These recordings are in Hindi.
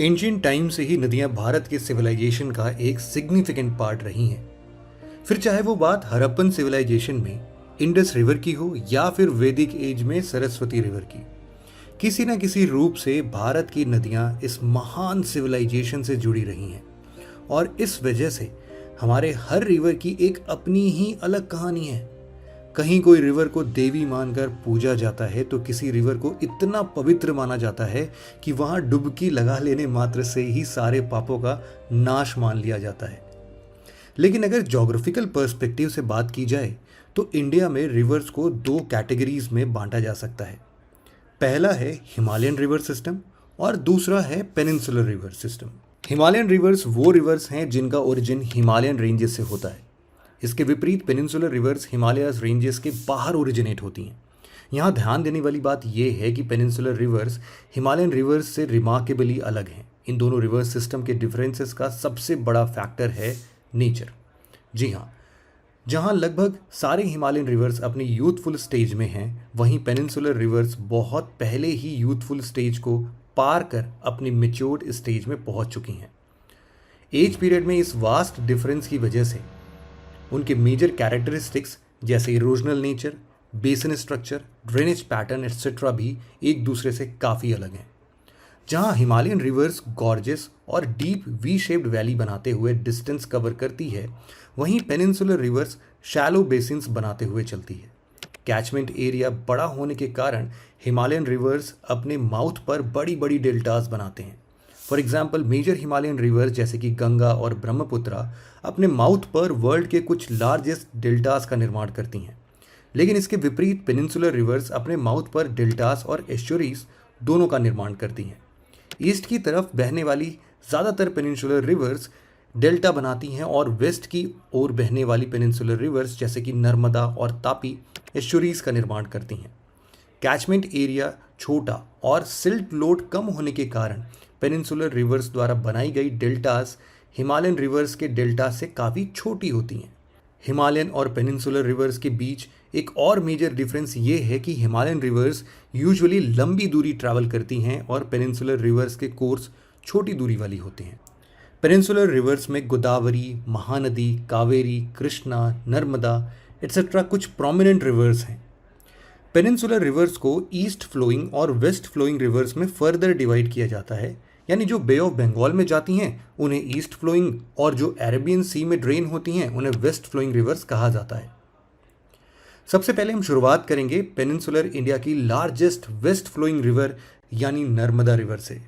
एंशियंट टाइम से ही नदियां भारत के सिविलाइजेशन का एक सिग्निफिकेंट पार्ट रही हैं। फिर चाहे वो बात हड़प्पन सिविलाइजेशन में इंडस रिवर की हो या फिर वैदिक एज में सरस्वती रिवर की, किसी न किसी रूप से भारत की नदियां इस महान सिविलाइजेशन से जुड़ी रही हैं। और इस वजह से हमारे हर रिवर की एक अपनी ही अलग कहानी है। कहीं कोई रिवर को देवी मानकर पूजा जाता है तो किसी रिवर को इतना पवित्र माना जाता है कि वहां डुबकी लगा लेने मात्र से ही सारे पापों का नाश मान लिया जाता है। लेकिन अगर ज्योग्राफिकल पर्सपेक्टिव से बात की जाए तो इंडिया में रिवर्स को दो कैटेगरीज में बांटा जा सकता है। पहला है हिमालयन रिवर सिस्टम और दूसरा है peninsular river system. Himalayan reverse वो रिवर्स हैं जिनका ओरिजिन हिमालयन रेंजेस से होता है। इसके विपरीत पेनिनसुलर रिवर्स हिमालयस रेंजेस के बाहर ओरिजिनेट होती हैं। यहाँ ध्यान देने वाली बात यह है कि पेनिनसुलर रिवर्स हिमालयन रिवर्स से रिमार्केबली अलग हैं। इन दोनों रिवर्स सिस्टम के डिफरेंसेस का सबसे बड़ा फैक्टर है नेचर। जी हाँ, जहाँ लगभग सारे हिमालयन रिवर्स अपनी यूथफुल स्टेज में हैं, वहीं पेनिनसुलर रिवर्स बहुत पहले ही यूथफुल स्टेज को पार कर अपनी मेच्योर्ड स्टेज में पहुँच चुकी हैं। एज पीरियड में इस वास्ट डिफरेंस की वजह से उनके मेजर कैरेक्टरिस्टिक्स जैसे erosional nature, basin structure, drainage pattern etcetera भी एक दूसरे से काफ़ी अलग हैं। जहां हिमालयन रिवर्स गॉर्जेस और डीप वी शेप्ड वैली बनाते हुए डिस्टेंस कवर करती है, वहीं पेनिनसुलर रिवर्स शैलो बेसिन्स बनाते हुए चलती है। कैचमेंट एरिया बड़ा होने के कारण हिमालयन रिवर्स अपने माउथ पर बड़ी बड़ी डेल्टास बनाते हैं। For example, major Himalayan rivers जैसे कि गंगा और ब्रह्मपुत्रा अपने माउथ पर वर्ल्ड के कुछ लार्जेस्ट डेल्टास का निर्माण करती हैं। लेकिन इसके विपरीत पेनिनसुलर रिवर्स अपने माउथ पर डेल्टास और एस्चुरीज दोनों का निर्माण करती हैं। ईस्ट की तरफ बहने वाली ज़्यादातर पेनिनसुलर रिवर्स डेल्टा बनाती हैं और वेस्ट की ओर बहने वाली पेनिनसुलर रिवर्स जैसे कि नर्मदा और तापी एस्चुरीज का निर्माण करती हैं। कैचमेंट एरिया छोटा और सिल्ट लोड कम होने के कारण पेनिनसुलर रिवर्स द्वारा बनाई गई डेल्टास हिमालयन रिवर्स के डेल्टा से काफ़ी छोटी होती हैं। हिमालयन और पेनिनसुलर रिवर्स के बीच एक और मेजर डिफरेंस ये है कि हिमालयन रिवर्स यूजुअली लंबी दूरी ट्रैवल करती हैं और पेनिनसुलर रिवर्स के कोर्स छोटी दूरी वाली होते हैं। पेनिनसुलर रिवर्स में गोदावरी, महानदी, कावेरी, कृष्णा, नर्मदा एट्सेट्रा कुछ प्रोमिनेंट रिवर्स हैं। पेनिनसुलर रिवर्स को ईस्ट फ्लोइंग और वेस्ट फ्लोइंग रिवर्स में फर्दर डिवाइड किया जाता है, यानी जो बे ऑफ बंगाल में जाती हैं उन्हें ईस्ट फ्लोइंग और जो अरेबियन सी में ड्रेन होती हैं उन्हें वेस्ट फ्लोइंग रिवर्स कहा जाता है। सबसे पहले हम शुरुआत करेंगे पेनिनसुलर इंडिया की लार्जेस्ट वेस्ट फ्लोइंग रिवर यानी नर्मदा रिवर से।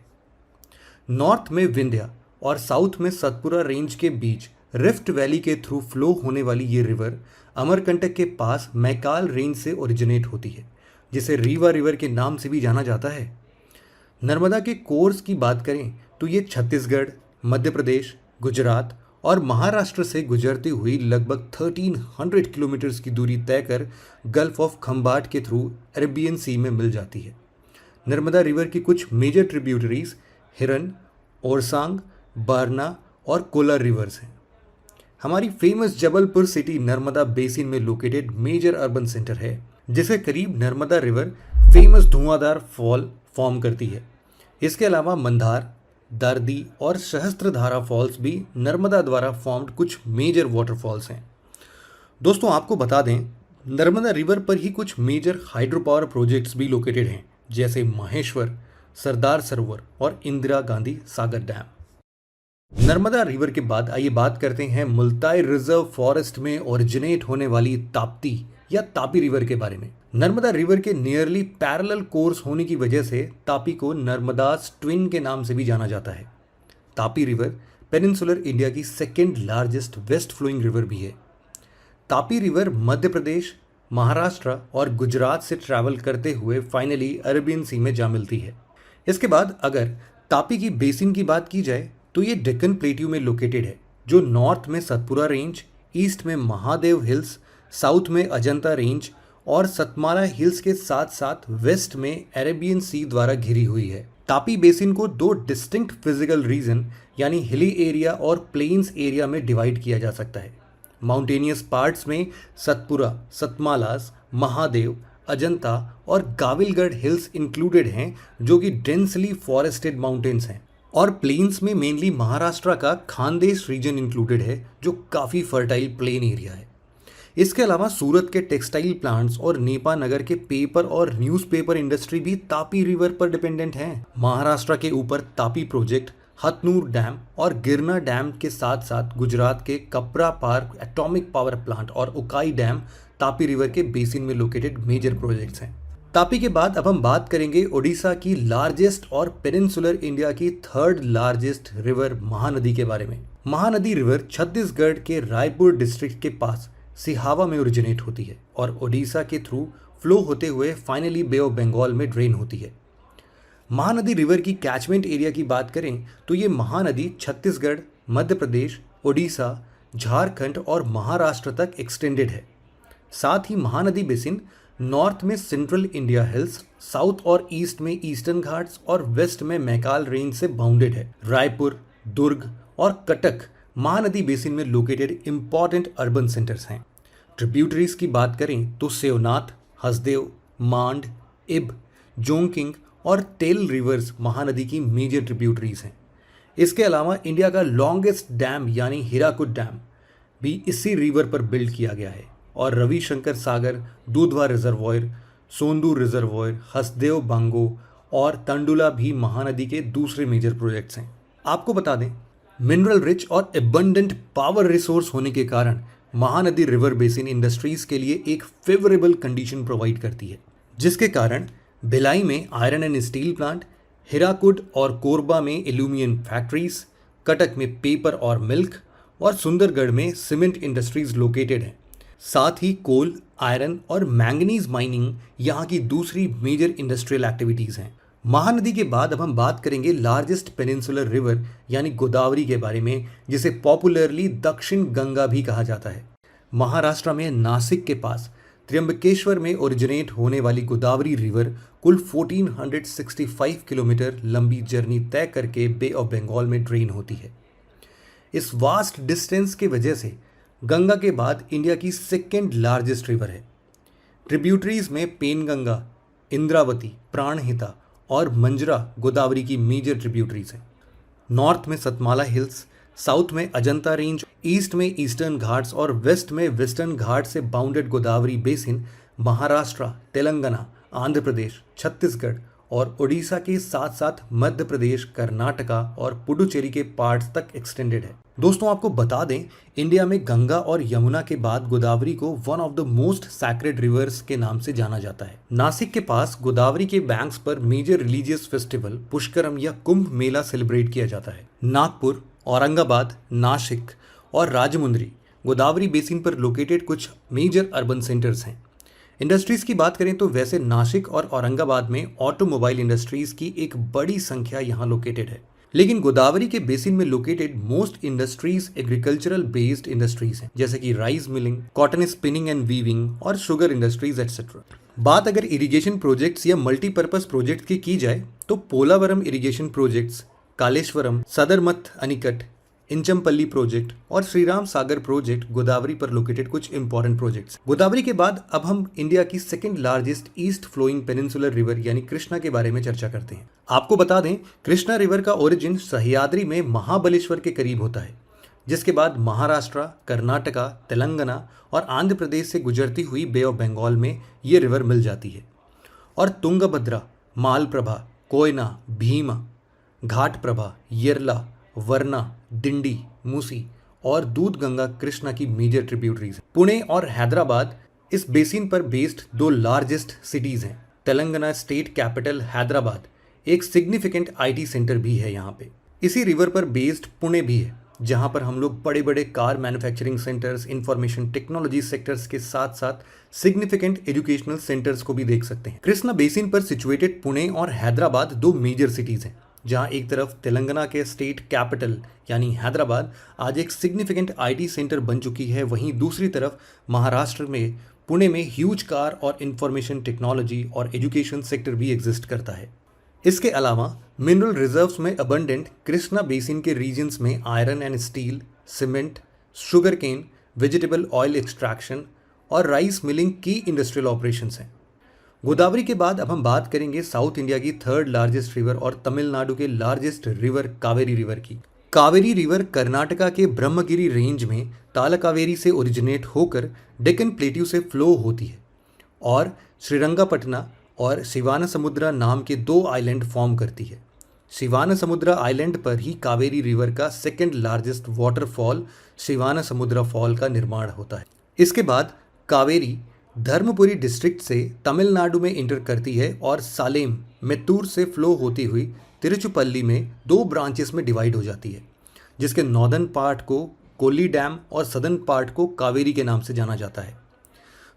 नॉर्थ में विंध्या और साउथ में सतपुरा रेंज के बीच रिफ्ट वैली के थ्रू फ्लो होने वाली ये रिवर अमरकंटक के पास मैकाल रेंज से ओरिजिनेट होती है, जिसे रीवा रिवर के नाम से भी जाना जाता है। नर्मदा के कोर्स की बात करें तो ये छत्तीसगढ़, मध्य प्रदेश, गुजरात और महाराष्ट्र से गुजरती हुई लगभग 1300 किलोमीटर की दूरी तय कर गल्फ ऑफ खंबाट के थ्रू अरेबियन सी में मिल जाती है। नर्मदा रिवर की कुछ मेजर ट्रिब्यूटरीज हिरन, ओरसांग, बारना और कोलार रिवर्स हैं। हमारी famous Jabalpur city Narmada basin में लोकेटेड मेजर अर्बन सेंटर है, जिसे करीब नर्मदा रिवर फेमस धुआंधार फॉल फॉर्म करती है। इसके अलावा मंदार, दारदी और सहस्त्रधारा फॉल्स भी नर्मदा द्वारा फॉर्म्ड कुछ मेजर वाटरफॉल्स हैं। दोस्तों, आपको बता दें, नर्मदा रिवर पर ही कुछ मेजर हाइड्रो पावर प्रोजेक्ट्स भी लोकेटेड हैं, जैसे महेश्वर, सरदार सरोवर और इंदिरा गांधी सागर डैम। नर्मदा रिवर के बाद आइए बात करते हैं मुल्ताई रिजर्व फॉरेस्ट में ओरिजिनेट होने वाली ताप्ती या तापी रिवर के बारे में। नर्मदा रिवर के नियरली पैरेलल कोर्स होने की वजह से तापी को नर्मदास ट्विन के नाम से भी जाना जाता है। तापी रिवर पेनिनसुलर इंडिया की second largest west flowing river भी है। तापी रिवर मध्य प्रदेश, महाराष्ट्र और गुजरात से ट्रैवल करते हुए फाइनली अरेबियन सी में जा मिलती है। इसके बाद अगर तापी की बेसिन की बात की जाए तो ये डेक्कन प्लेट्यू में लोकेटेड है, जो नॉर्थ में सतपुरा रेंज, ईस्ट में महादेव हिल्स, साउथ में अजंता रेंज और सतमाला हिल्स के साथ साथ वेस्ट में अरेबियन सी द्वारा घिरी हुई है। तापी बेसिन को दो डिस्टिंक्ट फिजिकल रीजन यानी हिली एरिया और प्लेन्स एरिया में डिवाइड किया जा सकता है। माउंटेनियस पार्ट्स में सतपुरा, सतमालास, महादेव, अजंता और गाविलगढ़ हिल्स इंक्लूडेड हैं, जो कि डेंसली फॉरेस्टेड माउंटेन्स हैं। और प्लेन्स में मेनली महाराष्ट्र का खानदेश रीजन इंक्लूडेड है, जो काफ़ी फर्टाइल प्लेन एरिया है। इसके अलावा सूरत के टेक्सटाइल प्लांट्स और नेपा नगर के पेपर और न्यूज़पेपर इंडस्ट्री भी तापी रिवर पर डिपेंडेंट हैं। महाराष्ट्र के ऊपर तापी प्रोजेक्ट, हथनूर डैम और गिरना डैम के साथ साथ गुजरात के कपरा पार्क एटॉमिक पावर प्लांट और उकाई डैम तापी रिवर के बेसिन में लोकेटेड मेजर प्रोजेक्ट्स हैं। तापी के बाद अब हम बात करेंगे ओडिशा की लार्जेस्ट और पेनिनसुलर इंडिया की थर्ड लार्जेस्ट रिवर महानदी के बारे में। महानदी रिवर छत्तीसगढ़ के रायपुर डिस्ट्रिक्ट के पास सिहावा में ओरिजिनेट होती है और ओडिशा के थ्रू फ्लो होते हुए फाइनली बे ऑफ बंगाल में ड्रेन होती है। महानदी रिवर की कैचमेंट एरिया की बात करें तो ये महानदी छत्तीसगढ़, मध्य प्रदेश, ओडिशा, झारखंड और महाराष्ट्र तक एक्सटेंडेड है। साथ ही महानदी बेसिन नॉर्थ में सेंट्रल इंडिया हिल्स, साउथ और ईस्ट में ईस्टर्न घाट्स और वेस्ट में मैकाल रेंज से बाउंडेड है। रायपुर, दुर्ग और कटक महानदी बेसिन में लोकेटेड इंपॉर्टेंट अर्बन सेंटर्स हैं। ट्रिब्यूटरीज की बात करें तो सेवनाथ, हसदेव, मांड, इब, जोंगकिंग और तेल रिवर्स महानदी की मेजर ट्रिब्यूटरीज हैं। इसके अलावा इंडिया का लॉन्गेस्ट डैम यानी हीराकुद डैम भी इसी रिवर पर बिल्ड किया गया है और रविशंकर सागर, दूधवा रिजर्वॉयर, सोंदूर रिजर्वॉयर, हसदेव बांगो और तंडुला भी महानदी के दूसरे मेजर प्रोजेक्ट्स हैं। आपको बता दें, मिनरल रिच और एबंडेंट पावर रिसोर्स होने के कारण महानदी रिवर बेसिन इंडस्ट्रीज के लिए एक फेवरेबल कंडीशन प्रोवाइड करती है, जिसके कारण भिलाई में iron and steel plant, Hirakud और कोरबा में एल्यूमिनियम फैक्ट्रीज, कटक में पेपर और मिल्क और सुंदरगढ़ में सीमेंट इंडस्ट्रीज लोकेटेड हैं। साथ ही कोल, आयरन और मैंगनीज माइनिंग यहाँ की दूसरी मेजर इंडस्ट्रियल एक्टिविटीज़ हैं। महानदी के बाद अब हम बात करेंगे लार्जेस्ट पेनिनसुलर रिवर यानी गोदावरी के बारे में, जिसे पॉपुलरली दक्षिण गंगा भी कहा जाता है। महाराष्ट्र में नासिक के पास त्र्यंबकेश्वर में ओरिजिनेट होने वाली गोदावरी रिवर कुल 1465 किलोमीटर लंबी जर्नी तय करके बे ऑफ बंगाल में ड्रेन होती है। इस वास्ट डिस्टेंस की वजह से गंगा के बाद इंडिया की सेकेंड लार्जेस्ट रिवर है। ट्रिब्यूटरीज में पेनगंगा, इंद्रावती, प्राणहिता और मंजरा गोदावरी की मेजर ट्रिब्यूटरीज हैं। नॉर्थ में सतमाला हिल्स, साउथ में अजंता रेंज, ईस्ट में ईस्टर्न घाट्स और वेस्ट में वेस्टर्न घाट से बाउंडेड गोदावरी बेसिन महाराष्ट्र, तेलंगाना, आंध्र प्रदेश, छत्तीसगढ़ और ओडिशा के साथ साथ मध्य प्रदेश, कर्नाटका और पुडुचेरी के पार्ट्स तक एक्सटेंडेड है। दोस्तों, आपको बता दें, इंडिया में गंगा और यमुना के बाद गोदावरी को one of the most sacred reverse के नाम से जाना जाता है। नासिक के पास गोदावरी के बैंक्स पर मेजर रिलीजियस फेस्टिवल पुष्करम या कुंभ मेला सेलिब्रेट किया जाता है। नागपुर, औरंगाबाद, नासिक और राजमुंद्री गोदावरी बेसिन पर लोकेटेड कुछ मेजर अर्बन सेंटर्स हैं। इंडस्ट्रीज की बात करें तो वैसे नासिक और औरंगाबाद में ऑटोमोबाइल इंडस्ट्रीज की एक बड़ी संख्या यहाँ लोकेटेड है, लेकिन गोदावरी के बेसिन में located most industries agricultural based industries हैं, जैसे कि rice milling, cotton spinning and weaving और शुगर इंडस्ट्रीज एटसेट्रा। बात अगर इरिगेशन प्रोजेक्ट्स या मल्टीपर्पज प्रोजेक्ट की जाए तो Polavaram irrigation projects, Kaleshwaram, Sadarmatt anicut, Inchampalli project और श्रीराम सागर प्रोजेक्ट गोदावरी पर लोकेटेड कुछ इंपॉर्टेंट प्रोजेक्ट्स। गोदावरी के बाद अब हम इंडिया की second largest east flowing peninsular river यानी कृष्णा के बारे में चर्चा करते हैं। आपको बता दें, कृष्णा रिवर का ओरिजिन सह्याद्री में महाबलेश्वर के करीब होता है, जिसके बाद महाराष्ट्र, कर्नाटका, तेलंगाना और आंध्र प्रदेश से गुजरती हुई बे ऑफ बंगाल में ये रिवर मिल जाती है और तुंगभद्रा, मालप्रभा, कोयना, भीमा, घाटप्रभा, येरला, वरना, डिंडी, मूसी और दूधगंगा कृष्णा की मेजर ट्रिब्यूटरीज हैं। पुणे और हैदराबाद इस बेसिन पर बेस्ड दो लार्जेस्ट सिटीज हैं। तेलंगाना स्टेट कैपिटल हैदराबाद एक सिग्निफिकेंट आईटी सेंटर भी है यहाँ पे। इसी रिवर पर बेस्ड पुणे भी है, जहाँ पर हम लोग बड़े बड़े car manufacturing centres, information technology sectors के साथ साथ सिग्निफिकेंट एजुकेशनल सेंटर्स को भी देख सकते हैं। कृष्णा बेसिन पर सिचुएटेड पुणे और हैदराबाद दो मेजर सिटीज हैं, जहां एक तरफ तेलंगाना के स्टेट कैपिटल यानी हैदराबाद आज एक सिग्निफिकेंट आईटी सेंटर बन चुकी है, वहीं दूसरी तरफ महाराष्ट्र में पुणे में ह्यूज कार और इंफॉर्मेशन टेक्नोलॉजी और एजुकेशन सेक्टर भी एग्जिस्ट करता है। इसके अलावा मिनरल रिजर्व्स में अबंडेंट कृष्णा बेसिन के रीजन्स में iron and steel, cement, sugar cane, vegetable oil extraction और राइस मिलिंग की इंडस्ट्रियल ऑपरेशंस हैं। गोदावरी के बाद अब हम बात करेंगे साउथ इंडिया की थर्ड लार्जेस्ट रिवर और तमिलनाडु के लार्जेस्ट रिवर कावेरी रिवर की। कावेरी रिवर कर्नाटका के ब्रह्मगिरी रेंज में तालकावेरी से ओरिजिनेट होकर डेक्कन प्लेट्यू से फ्लो होती है और श्रीरंगपटना और शिवानसमुद्रा नाम के दो आइलैंड फॉर्म करती है। शिवानसमुद्रा आइलैंड पर ही कावेरी रिवर का सेकेंड लार्जेस्ट वाटरफॉल शिवानसमुद्रा फॉल का निर्माण होता है। इसके बाद कावेरी धर्मपुरी डिस्ट्रिक्ट से तमिलनाडु में इंटर करती है और सालेम मेत्तूर से फ्लो होती हुई तिरुचिपल्ली में दो ब्रांचेस में डिवाइड हो जाती है, जिसके नॉर्दर्न पार्ट को कोल्ली डैम और सदर्न पार्ट को कावेरी के नाम से जाना जाता है।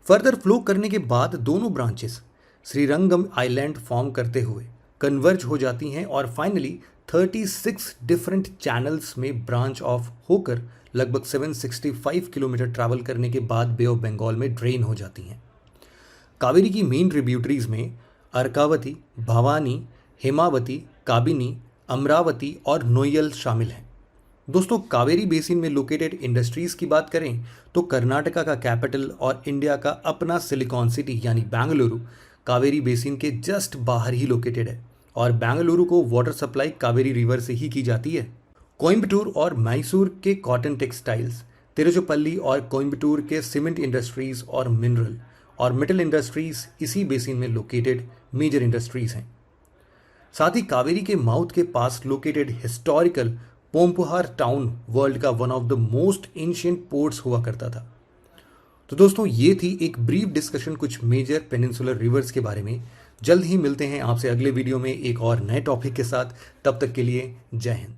फर्दर फ्लो करने के बाद दोनों ब्रांचेस श्रीरंगम आइलैंड फॉर्म करते हुए कन्वर्ज हो जाती हैं और फाइनली 36 डिफरेंट चैनल्स में ब्रांच ऑफ होकर लगभग 765 किलोमीटर ट्रैवल करने के बाद बे ऑफ बंगाल में ड्रेन हो जाती हैं। कावेरी की मेन ट्रिब्यूटरीज में अर्कावती, भवानी, हेमावती, काबिनी, अमरावती और नोय्यल शामिल हैं। दोस्तों, कावेरी बेसिन में लोकेटेड इंडस्ट्रीज की बात करें तो कर्नाटका का कैपिटल और इंडिया का अपना सिलिकॉन सिटी यानी बेंगलुरु कावेरी बेसिन के जस्ट बाहर ही लोकेटेड है और बेंगलुरु को वाटर सप्लाई कावेरी रिवर से ही की जाती है। कोयम्बटूर और मैसूर के कॉटन टेक्सटाइल्स, तिरुचिपल्ली और कोयम्बटूर के सीमेंट इंडस्ट्रीज और मिनरल और मेटल इंडस्ट्रीज इसी बेसिन में लोकेटेड मेजर इंडस्ट्रीज हैं। साथ ही कावेरी के माउथ के पास लोकेटेड हिस्टोरिकल पोम्पुहार टाउन वर्ल्ड का one of the most ancient ports हुआ करता था। तो दोस्तों, ये थी एक ब्रीफ डिस्कशन कुछ मेजर पेनिनसुलर रिवर्स के बारे में। जल्द ही मिलते हैं आपसे अगले वीडियो में एक और नए टॉपिक के साथ। तब तक के लिए जय हिंद।